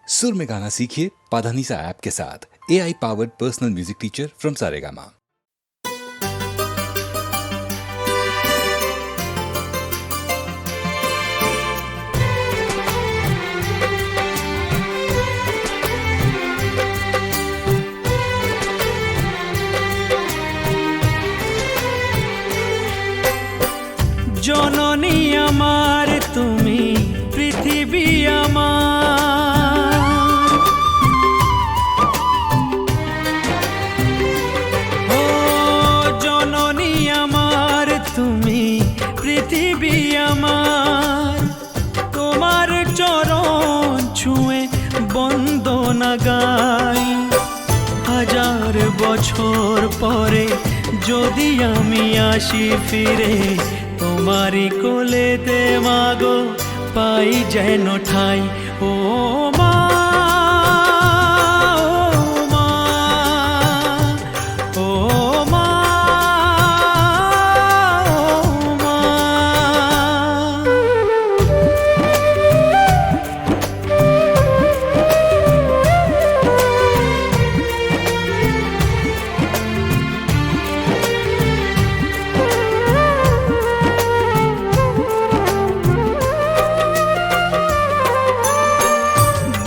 सुर में गाना सीखिए पाधानीसा ऐप के साथ। AI powered personal music teacher from Saregama. জননী আমার তুমি পৃথিবী আমার, ও জননী আমার তুমি পৃথিবী আমার, তোমার চরণ ছুঁয়ে বন্দনা গাই। হাজার বছর পরে যদি আমি আসি ফিরে, তোমারি কোলেতে মাগো পাই যেন ঠাই। ও মা, ও মা, ও মা।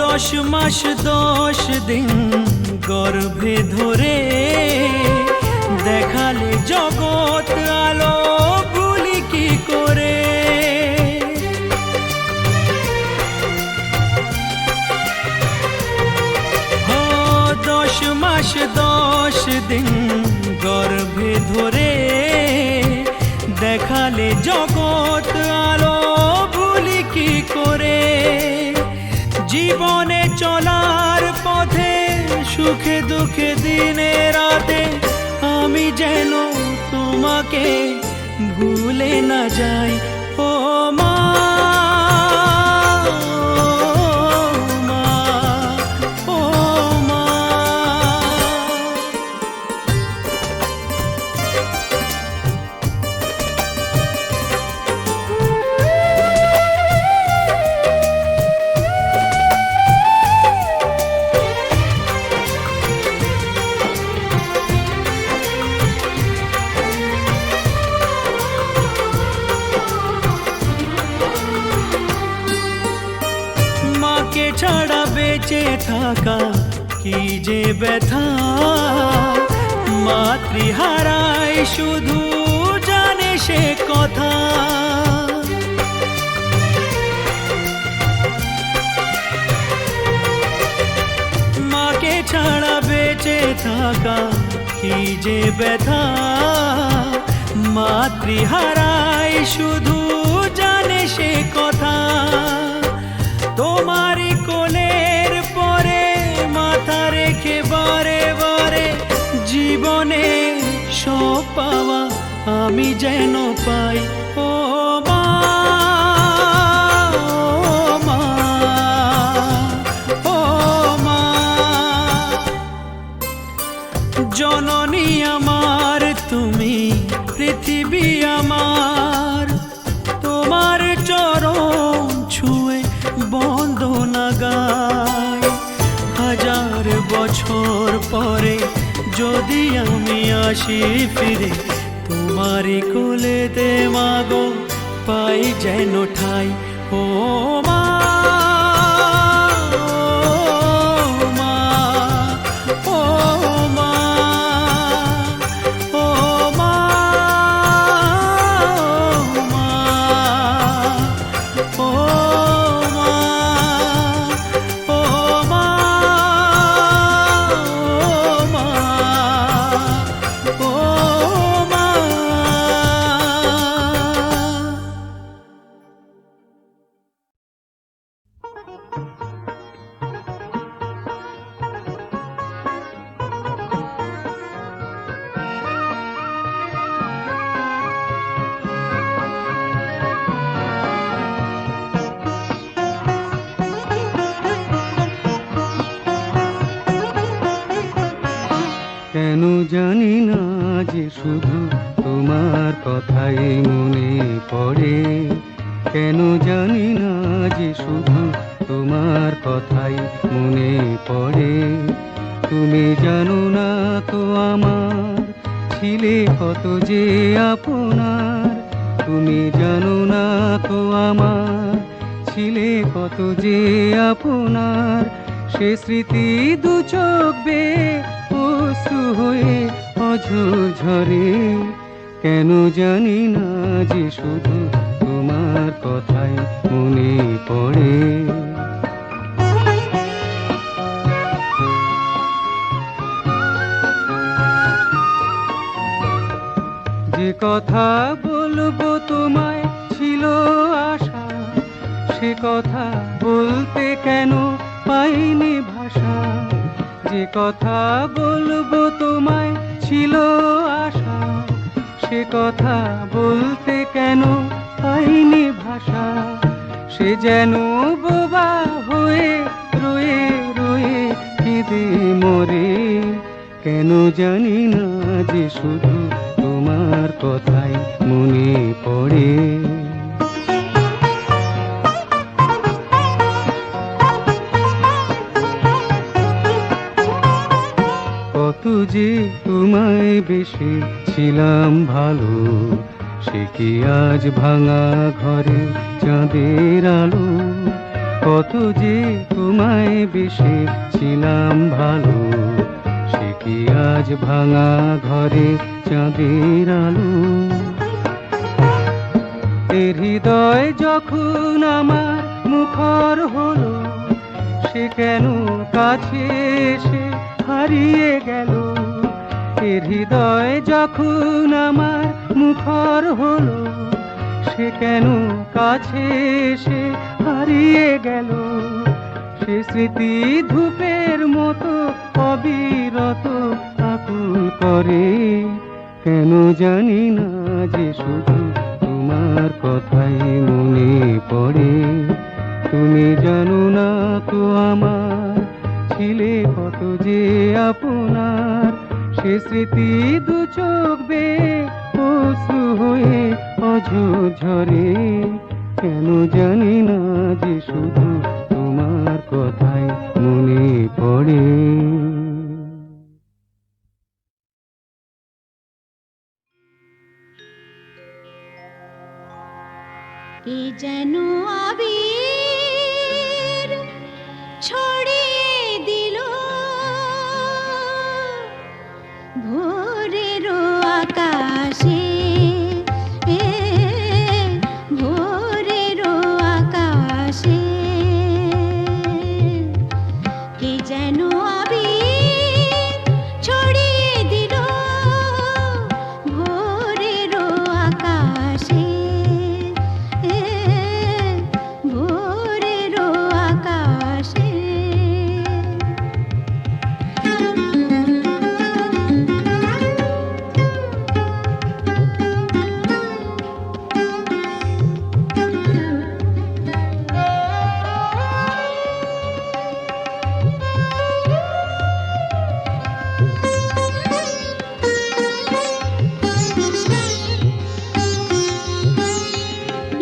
দশ মাস 10 দিন গর্ভে ধরে দেখালে জগৎ আলো ভুলি কি করে। ও 10 মাস 10 দিন গর্ভে ধরে দেখালে জগৎ আলো ভুলি কি করে। জীবনে চলার পথে সুখে দুঃখে দিনে রাতে আমি যেন তোমাকে ভুলে না যাই। ও মা, ও মা। মাকে ছাড়া বেঁচে থাকা কি যে ব্যথা, মাতৃহারাই শুধু জানে সে কথা। মাকে ছাড়া বেঁচে থাকা কি যে ব্যথা, মাতৃহারাই শুধু জানে সে কথা। তোমারি কোলের পরে মাথা রেখে বারে বারে জীবনে সব পাওয়া আমি যেন পাই। ও মা, ও মা, ও মা। জননী আমার তুমি পৃথিবী আমার, তোমার চরণ ছুঁয়ে বন্দনা গাই। হাজার বছর পরে যদি আমি আসি ফিরে, তোমারি কোলেতে মাগো পাই যেন ঠাই। ও মা, ও মা, ও মা, ও মা, ও মা, ও কেন জানি না যে শুধু তোমার কথাই মনে পড়ে, কেন জানি না যে শুধু তোমার কথাই মনে পড়ে। তুমি জানো না তো আমার ছিলে কত যে আপনার, তুমি জানো না তো আমার ছিলে কত যে আপনার। সে স্মৃতি দু চোখ বেয়ে অশ্রু হয়ে অঝোর ঝরে, কেন জানি না যে শুধু তোমার কথাই মনে পড়ে। যে কথা বলবো তোমায় ছিল আশা, সে কথা বলতে কেন পাইনি ভাষা। যে কথা বলবো তোমায় ছিল আশা, সে কথা বলতে কেন পাইনি ভাষা। সে যেন বোবা হয়ে রয়ে রয়ে কেঁদে মরে, কেন জানি না যে শুধু তোমার কথাই মনে পড়ে। কত যে তোমায় বেশি ছিলাম ভালো, সে কি আজ ভাঙা ঘরে চাঁদের আলো। কত যে তোমায় বেশি ছিলাম ভালো, সে কি আজ ভাঙা ঘরে চাঁদের আলো। এর হৃদয় যখন আমার মুখর হলো, সে কেন কাছে এসে হারিয়ে গেল। এর হৃদয় যখন আমার মুখর হলো, সে কেন কাছে এসে হারিয়ে গেল। সে স্মৃতি ধূপের মতো অবিরত আকুল করে, কেন জানি না যে শুধু তোমার কথাই মনে পড়ে। তুমি জানো না তো আমার ছিলে কত যে আপনার। সে স্মৃতি দু চোখ বেয়ে অশ্রু হয়ে অঝোর ঝরে, কেন জানি না যে শুধু তোমার কথাই মনে পড়ে। এ যেন আবির ছড়িয়ে দিল ভোরের আকাশে, ভোরের আকাশে। কে যেন আবির ছড়িয়ে দিল ভোরের আকাশে, ভোরের আকাশে।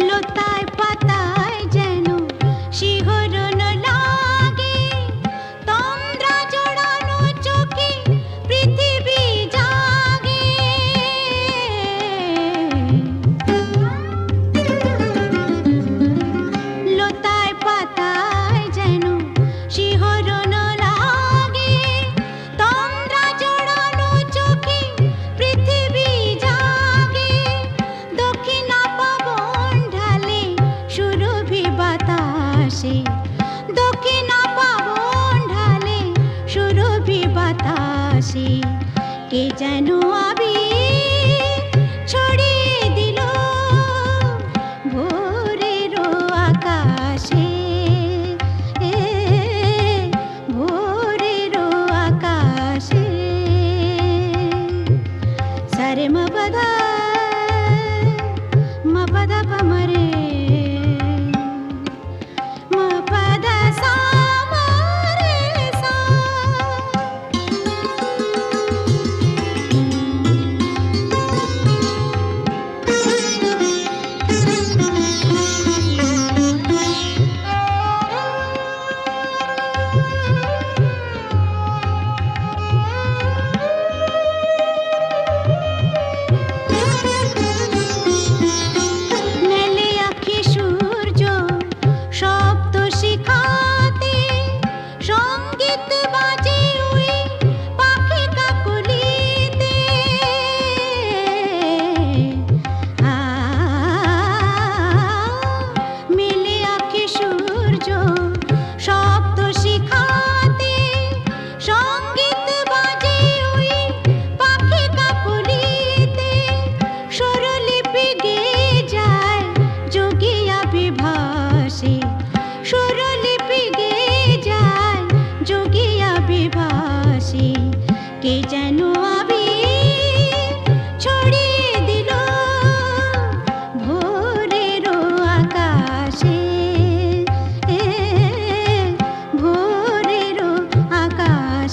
লতায় পাতায় যেন শিহরণ লাগে, তন্দ্রা জড়ানো চোখে পৃথিবী জাগে। লতায় পাতায় যেন শিহরণ লাগে, তন্দ্রা জড়ানো চোখে পৃথিবী জাগে। দক্ষিণা পবন ঢালে সুরভি বাতাসে, দক্ষিণা পবন ঢালে সুরভি বাতাসে। কে যেন আবির ছড়িয়ে দিল ভোরের আকাশে, ভোরের আকাশে। সারে মপদা মপদা পমরে, মপদা সা মরে সা।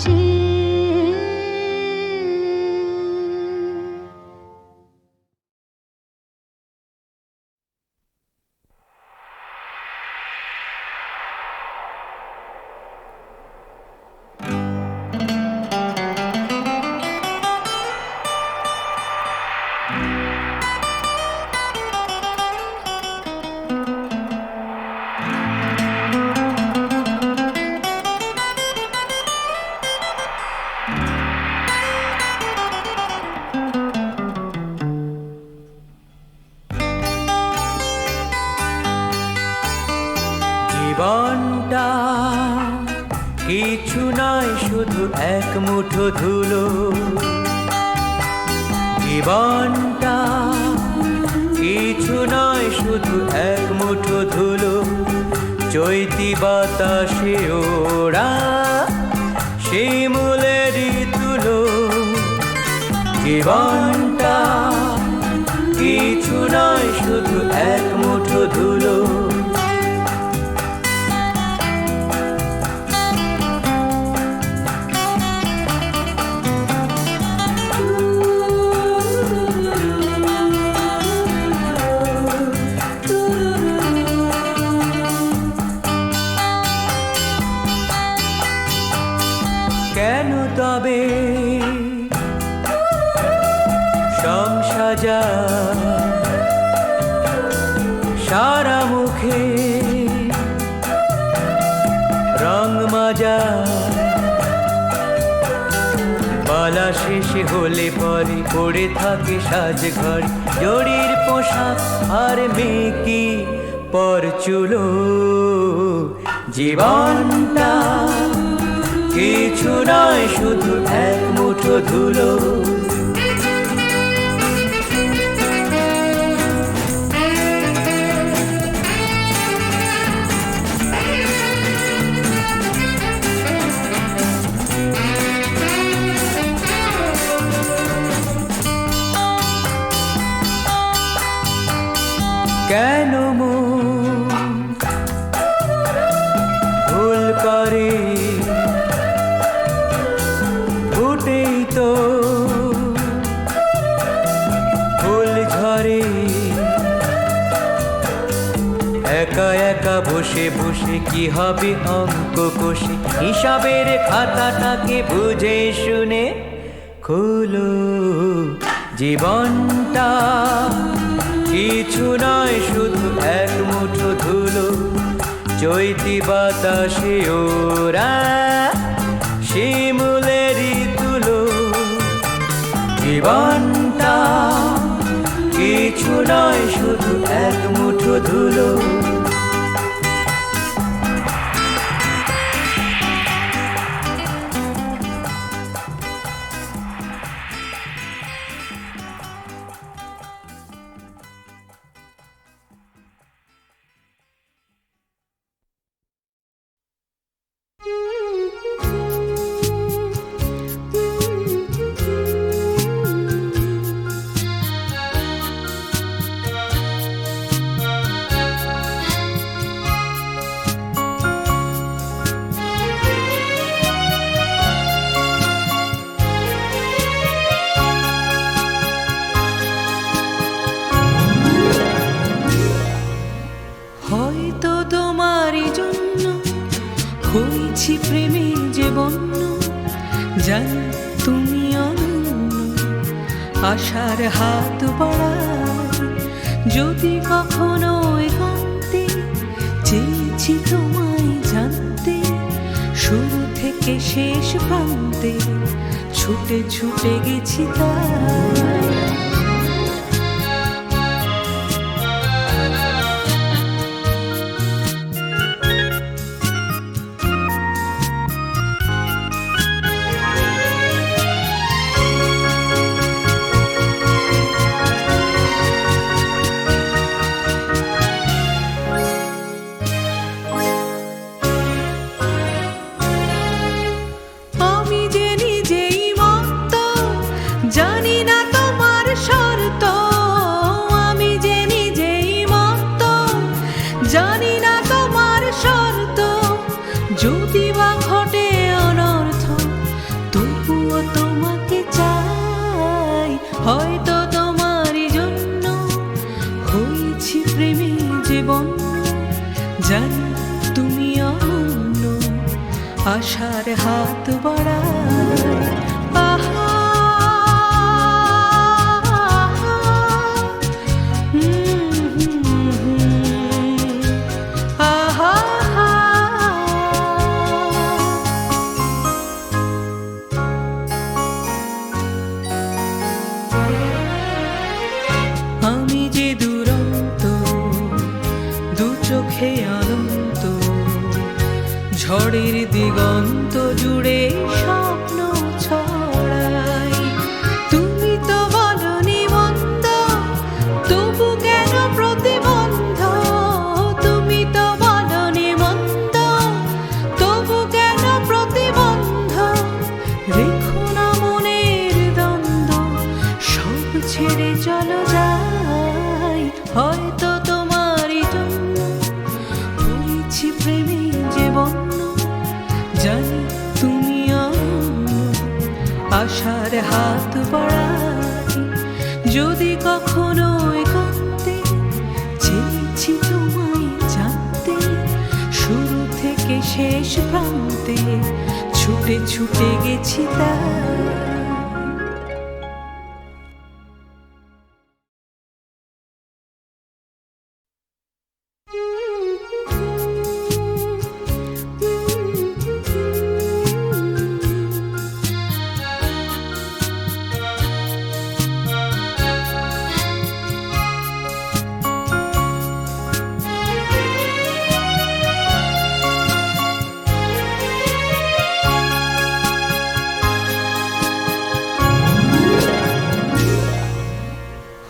আকাশে। জীবনটা কিছু নয়, শুধু এক মুঠো ধুলো। জীবনটা কিছু নয়, শুধু এক মুঠো ধুলো। চৈতি বাতাসে ওরা শিমুলেরই তুলো। জীবনটা কিছু নয়, শুধু এক মুঠো ধুলো। কেন তবে সংসাজা সারা মুখে রং মাজা? বালা শেষে হলে পরে পড়ে থাকে সাজ ঘর, জড়ির পোশাক আর মেকি পর চুলো। জীবনটা কিছু নয়, শুধু এক মুঠো ধুলো। কেন মন ভুল করে? ফুটেই তো ফুল ঝরে। একা একা বসে বসে কি হবে অঙ্ক কষে? হিসাবের খাতাটাকে বুঝে শুনে খুলো। জীবনটা কিছু নয়, শুধু এক মুঠো ধুলো। চৈতি বাতাসে ওরা শিমুলেরই তুলো। জীবনটা কিছু নয়, শুধু এক মুঠো ধুলো। হয়তো তোমারই জন্য হয়েছি প্রেমে যে বন্য, জানি তুমি অনন্য। আশার হাত বাড়াই যদি কখনো একান্তে, চেয়েছি তোমায় জানতে শুরু থেকে শেষ প্রান্তে। ছুটে ছুটে গেছি তাই। আমি যে নিজেই মত্ত, জানি না তোমার আশার হাত বাড়াই আহা আমি যে দুরন্ত দু চোখে অনন্ত ঝড়ের দিগন্ত জুড়ে স্বপ্ন ছড়াই তুমি তো বলনি মন্দ তবু কেন প্রতিবন্ধ তুমি তো বলনি মন্দ তবু কেন প্রতিবন্ধ রেখো না মনের দ্বন্দ্ব সব ছেড়ে চলো যাই হয়তো তোমারই জন্য হয়েছি প্রেমে যে বন্য জানি তুমি অন্য আশার হাত বাড়াই যদি কখনো একান্তে চেয়েছি তোমায় জানতে শুরু থেকে শেষ প্রান্তে ছুটে ছুটে গেছি তাই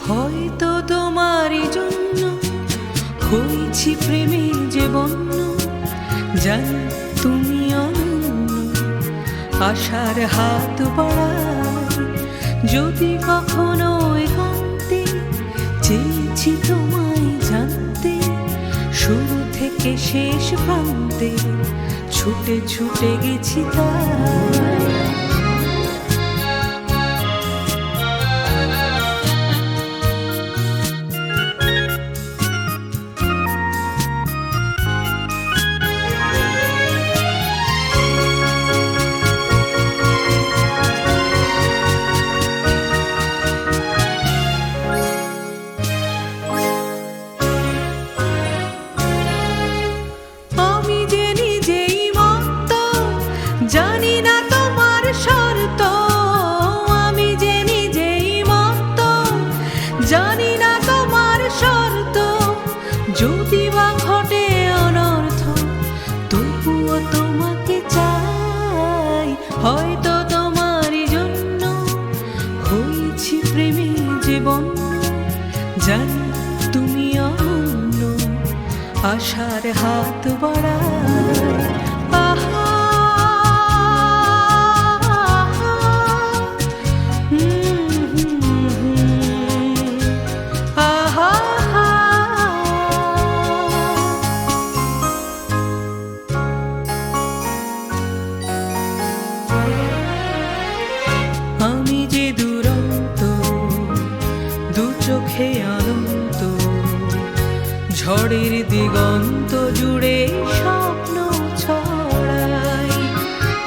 হয়তো তোমারই জন্য হয়েছি প্রেমে যে বন্য জানি তুমি অনন্য আশার হাত বাড়াই যদি কখনো একান্তে চেয়েছি তোমায় জানতে শুরু থেকে শেষ প্রান্তে ছুটে ছুটে গেছি তাই আমি যে নিজেই মত্ত জানি না তোমার শর্ত আমি যে নিজেই মত্ত জানি না তোমার শর্ত যদি বা ঘটে অনর্থ তবুও তোমাকে চাই হয়তো তোমারই জন্য হয়েছি প্রেমে যে বন্য জানি তুমি অনন্য আশার হাত বাড়াই আহা আহা আমি যে দুরন্ত দু চোখে অনন্ত ঝড়ের দিগন্ত জুড়ে স্বপ্ন ছড়াই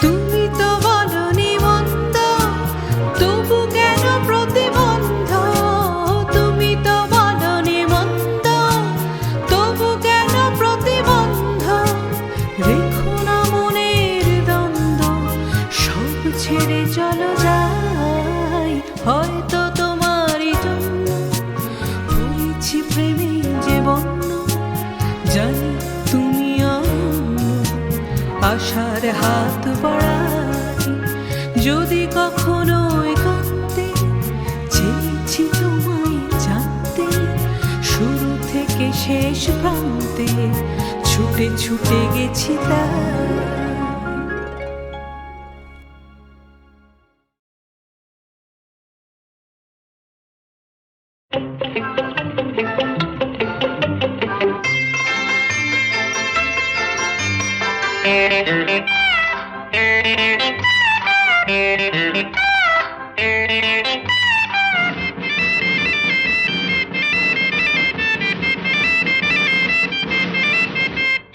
তুমি তো বলনি মন্দ তবু কেন প্রতিবন্ধ তুমি তো বলনি মন্দ তবু কেন প্রতিবন্ধ রেখো না মনের দ্বন্দ্ব সব ছেড়ে চলো যাই হয়তো তোমারই জন্য হয়েছি প্রেমে যে বন্য জানি তুমি অন্য আশার হাত বাড়াই যদি কখনো একান্তে চেয়েছি তোমায় জানতে শুরু থেকে শেষ প্রান্তে ছুটে ছুটে গেছি তাই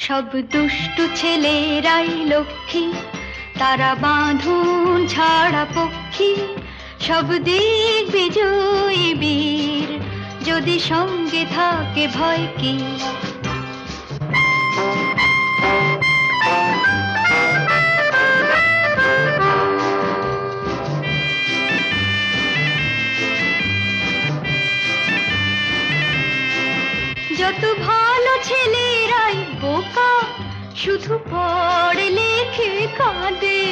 সব দুষ্টু ছেলেরাই লক্ষ্মী, তারা বাঁধন ছাড়া পক্ষী, সব দিক বিজয়ী বীর, যদি সঙ্গে থাকে ভয় কি। যত ভালো ছেলেরাই বোকা, শুধু পড়ে লেখে কাঁদে।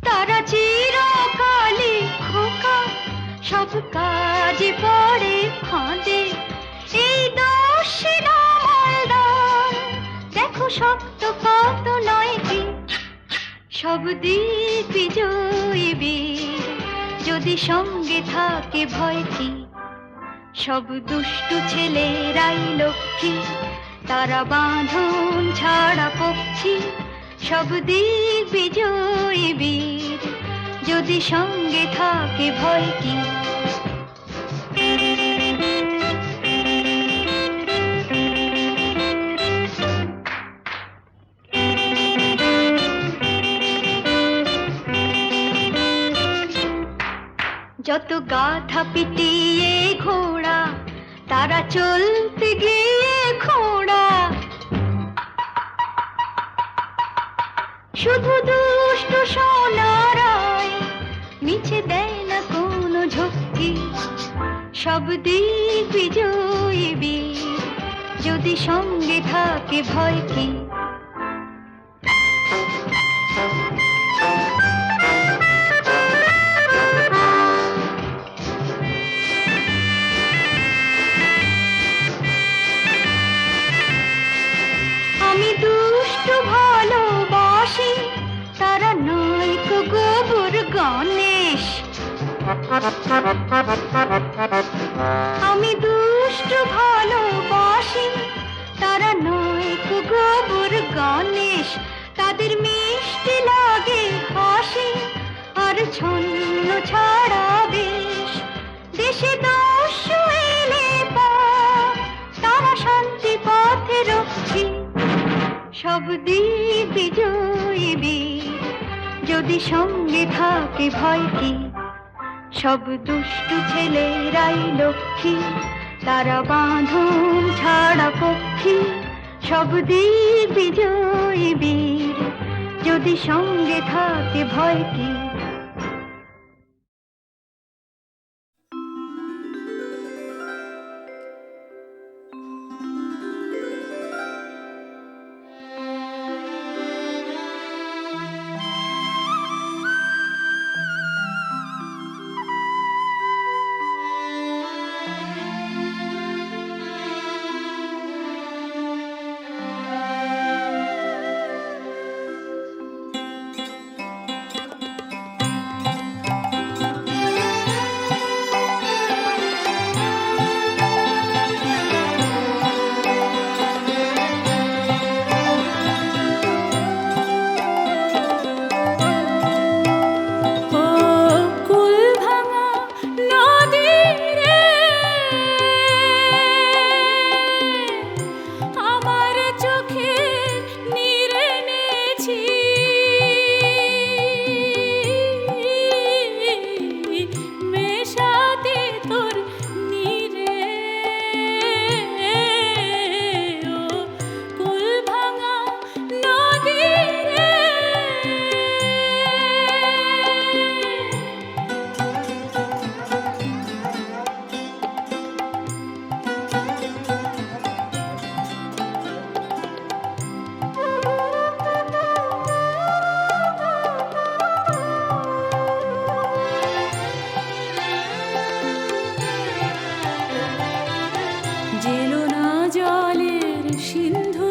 তারা চিরকালে খোকা, সব কাজে পড়ে ফাঁদে। এই দোষী নামলদার, দেখো শক্ত কত নয় কি, সব দিক বিজয়ী বীর, যদি সঙ্গে থাকে ভয় কি। সব দুষ্টু ছেলেরাই লক্ষ্মী, তারা বাঁধন ছাড়া পক্ষী, সব দিক বিজয়ী বীর, যদি সঙ্গে থাকে ভয় কি। যত গাধা পিটিয়ে ঘোড়া, তারা চলতে গিয়ে খোড়া। শুধু দুষ্ট সোনারাই মিছে দেয় না কোনো ঝক্কি, সব দিক বিজয়ী বীর, যদি সঙ্গে থাকে ভয় কি। আমি দুষ্টু ভালোবাসি, তারা নয়তো গোবর গণেশ। আমি দুষ্টু ভালোবাসি, তারা নয়তো গোবর গণেশ। তাদের মিষ্টি লাগে হাসি, আর ছন্ন ছাড়া বেশ। দেশে দোষ এলে পাপ, তারা শান্তি পথে রক্ষী, সব দিক বিজয়ী বীর, যদি সঙ্গে থাকে ভয় কি। সব দুষ্টু ছেলেরাই লক্ষ্মী, তারা বাঁধন ছাড়া পক্ষী, সব দিক বিজয়ী বীর, যদি সঙ্গে থাকে ভয় কি। জেলো না জলের সিন্ধু